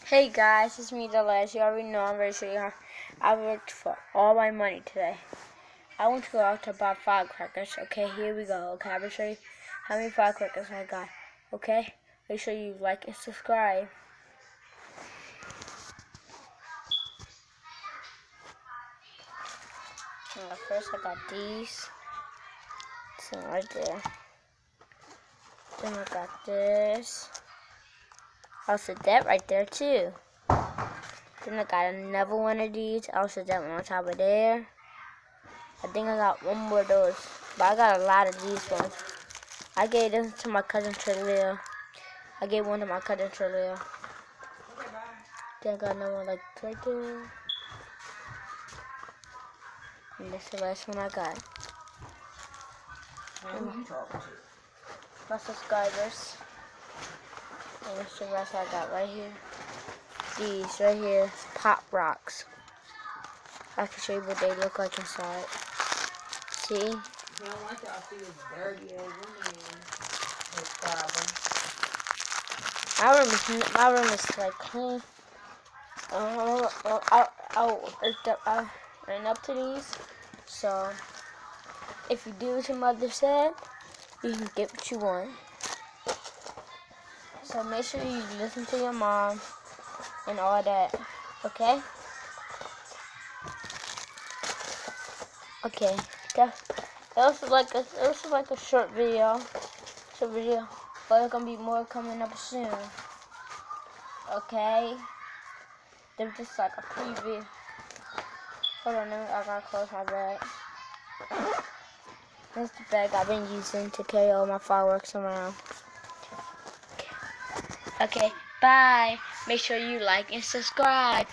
Hey guys, it's me, Delaz. You already know I'm ready to show you how I worked for all my money today. I went to go out to buy firecrackers. Okay, here we go. Okay, I'm gonna show you how many firecrackers I got. Okay, make sure you like and subscribe. First, I got these. So right there. Then I got this. Also that right there too. Then I got another one of these. Also that one on top of there. I think I got one more of those. But I got a lot of these ones. I gave them to my cousin Trillia. I gave one to my cousin Trillia. Okay, bye. Then I got another one like right there. And this is the last one I got. Who you talking to? My subscribers. And this is the rest I got right here. These right here, pop rocks. I can show you what they look like inside. See? He don't want y'all to see this dirty ass woman. His problem. My room is like clean. I'll run up to these. So if you do what your mother said, you can get what you want. So make sure you listen to your mom and all that. Okay? Okay. That was like a short video. But there's gonna be more coming up soon. Okay? They're just like a preview. Hold on, I gotta close my bag. This is the bag I've been using to carry all my fireworks around. Okay, bye. Make sure you like and subscribe.